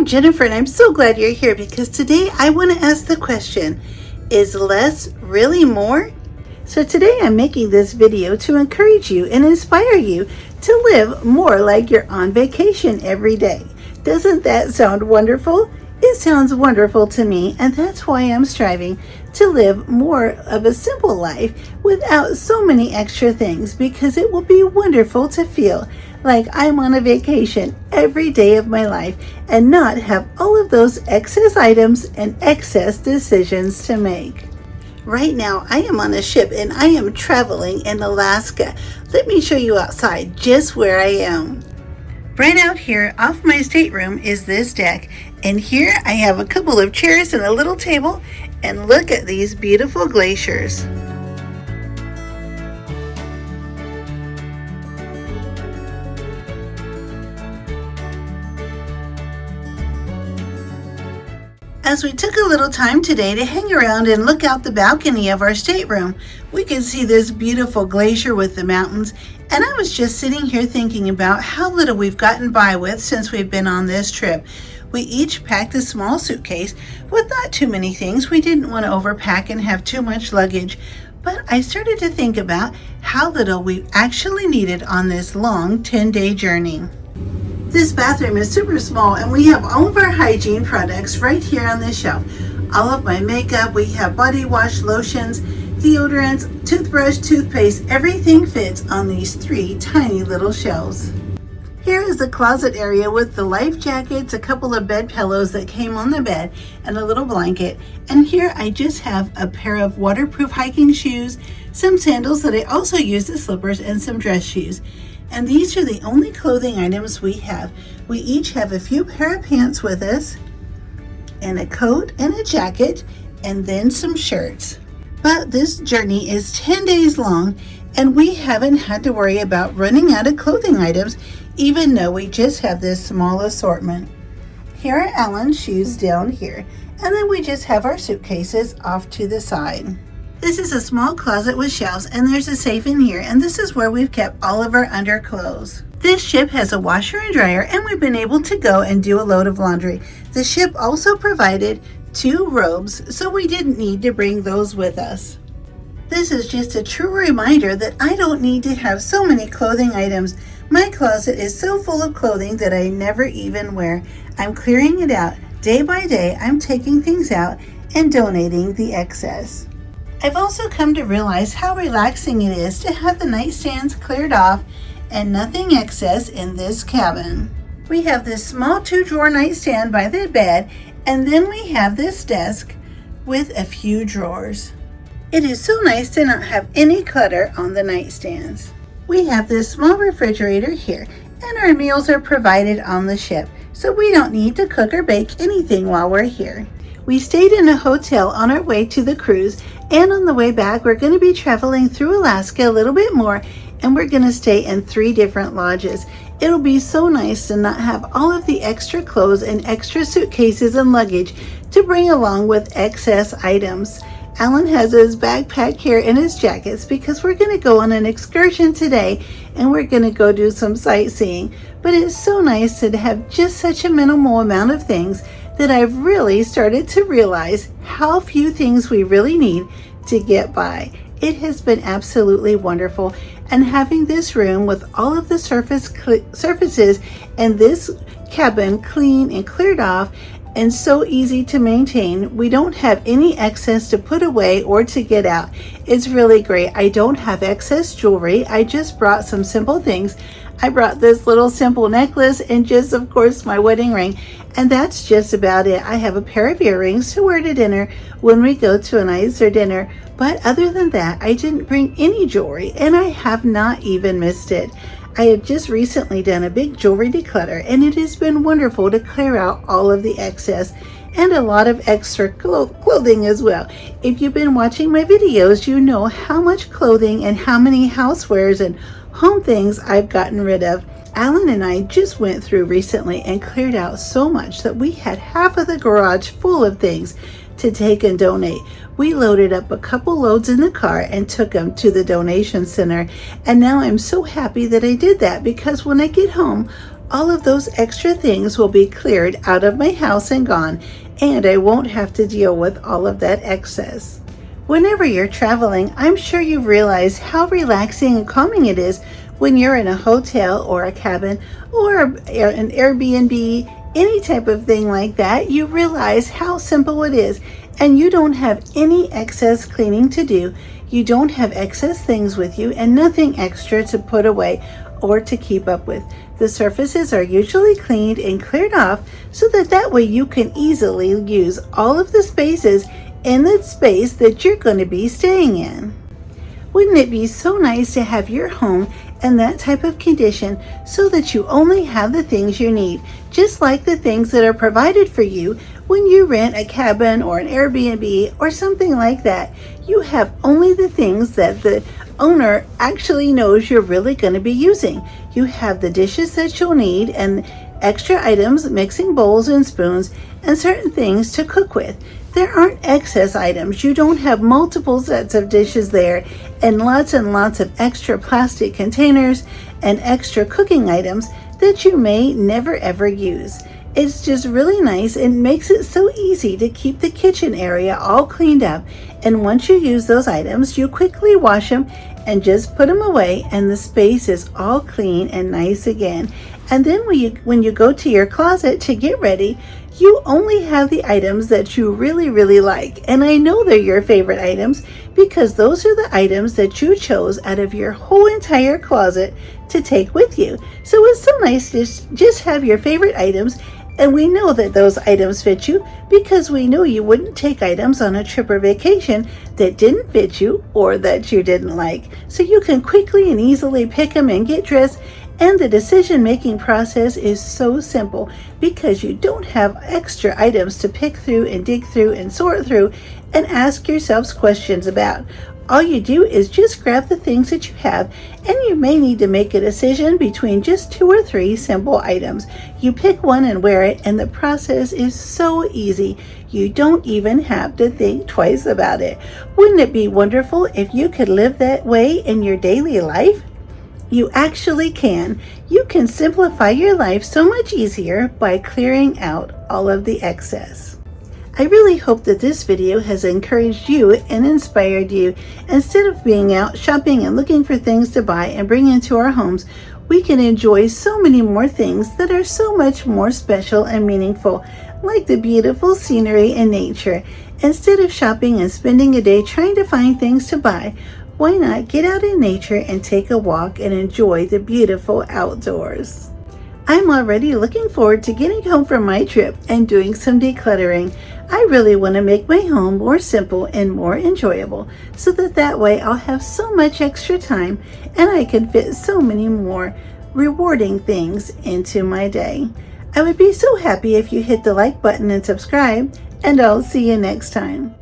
I'm Jennifer, and I'm so glad you're here because today I want to ask the question, is less really more? So today I'm making this video to encourage you and inspire you to live more like you're on vacation every day. Doesn't that sound wonderful? It sounds wonderful to me, and that's why I'm striving to live more of a simple life without so many extra things, because it will be wonderful to feel like I'm on a vacation every day of my life and not have all of those excess items and excess decisions to make. Right now I am on a ship and I am traveling in Alaska. Let me show you outside just where I am. Right out here off my stateroom is this deck, and here I have a couple of chairs and a little table, and look at these beautiful glaciers. As we took a little time today to hang around and look out the balcony of our stateroom, we could see this beautiful glacier with the mountains, and I was just sitting here thinking about how little we've gotten by with since we've been on this trip. We each packed a small suitcase with not too many things. We didn't want to overpack and have too much luggage, but I started to think about how little we actually needed on this long 10-day journey. This bathroom is super small, and we have all of our hygiene products right here on this shelf. All of my makeup, we have body wash, lotions, deodorants, toothbrush, toothpaste, everything fits on these 3 tiny little shelves. Here is the closet area with the life jackets, a couple of bed pillows that came on the bed, and a little blanket. And here I just have a pair of waterproof hiking shoes, some sandals that I also use as slippers, and some dress shoes. And these are the only clothing items we have. We each have a few pair of pants with us, and a coat and a jacket, and then some shirts. But this journey is 10 days long, and we haven't had to worry about running out of clothing items, even though we just have this small assortment. Here are Alan's shoes down here, and then we just have our suitcases off to the side. This is a small closet with shelves, and there's a safe in here, and this is where we've kept all of our underclothes. This ship has a washer and dryer, and we've been able to go and do a load of laundry. The ship also provided 2 robes, so we didn't need to bring those with us. This is just a true reminder that I don't need to have so many clothing items. My closet is so full of clothing that I never even wear. I'm clearing it out. Day by day, I'm taking things out and donating the excess. I've also come to realize how relaxing it is to have the nightstands cleared off and nothing excess in this cabin. We have this small 2-drawer nightstand by the bed, and then we have this desk with a few drawers. It is so nice to not have any clutter on the nightstands. We have this small refrigerator here, and our meals are provided on the ship, so we don't need to cook or bake anything while we're here. We stayed in a hotel on our way to the cruise, and on the way back we're going to be traveling through Alaska a little bit more, and we're going to stay in 3 different lodges. It'll be so nice to not have all of the extra clothes and extra suitcases and luggage to bring along with excess items. Alan has his backpack here and his jackets because we're going to go on an excursion today, and we're going to go do some sightseeing. But it's so nice to have just such a minimal amount of things that I've really started to realize how few things we really need to get by. It has been absolutely wonderful, and having this room with all of the surfaces and this cabin clean and cleared off and so easy to maintain. We don't have any excess to put away or to get out. It's really great. I don't have excess jewelry. I just brought some simple things. I brought this little simple necklace and just, of course, my wedding ring. And that's just about it. I have a pair of earrings to wear to dinner when we go to a nicer dinner. But other than that, I didn't bring any jewelry, and I have not even missed it. I have just recently done a big jewelry declutter, and it has been wonderful to clear out all of the excess and a lot of extra clothing as well. If you've been watching my videos, you know how much clothing and how many housewares and home things I've gotten rid of. Alan and I just went through recently and cleared out so much that we had half of the garage full of things to take and donate. We loaded up a couple loads in the car and took them to the donation center. And now I'm so happy that I did that, because when I get home, all of those extra things will be cleared out of my house and gone, and I won't have to deal with all of that excess. Whenever you're traveling, I'm sure you've realized how relaxing and calming it is when you're in a hotel or a cabin or an Airbnb, any type of thing like that. You realize how simple it is, and you don't have any excess cleaning to do. You don't have excess things with you and nothing extra to put away or to keep up with. The surfaces are usually cleaned and cleared off so that way you can easily use all of the spaces in the space that you're going to be staying in. Wouldn't it be so nice to have your home in that type of condition so that you only have the things you need, just like the things that are provided for you when you rent a cabin or an Airbnb or something like that? You have only the things that the owner actually knows you're really going to be using. You have the dishes that you'll need and extra items, mixing bowls and spoons, and certain things to cook with. There aren't excess items. You don't have multiple sets of dishes there and lots of extra plastic containers and extra cooking items that you may never ever use. It's just really nice and makes it so easy to keep the kitchen area all cleaned up. And once you use those items, you quickly wash them and just put them away, and the space is all clean and nice again. And then when you go to your closet to get ready, you only have the items that you really like. And I know they're your favorite items because those are the items that you chose out of your whole entire closet to take with you. So it's so nice to just have your favorite items. And we know that those items fit you because we know you wouldn't take items on a trip or vacation that didn't fit you or that you didn't like. So you can quickly and easily pick them and get dressed. And the decision-making process is so simple because you don't have extra items to pick through and dig through and sort through and ask yourselves questions about. All you do is just grab the things that you have, and you may need to make a decision between just 2 or 3 simple items. You pick one and wear it, and the process is so easy. You don't even have to think twice about it. Wouldn't it be wonderful if you could live that way in your daily life? You actually can. You can simplify your life so much easier by clearing out all of the excess. I really hope that this video has encouraged you and inspired you. Instead of being out shopping and looking for things to buy and bring into our homes, we can enjoy so many more things that are so much more special and meaningful, like the beautiful scenery and nature. Instead of shopping and spending a day trying to find things to buy, why not get out in nature and take a walk and enjoy the beautiful outdoors? I'm already looking forward to getting home from my trip and doing some decluttering. I really want to make my home more simple and more enjoyable so that way I'll have so much extra time and I can fit so many more rewarding things into my day. I would be so happy if you hit the like button and subscribe, and I'll see you next time.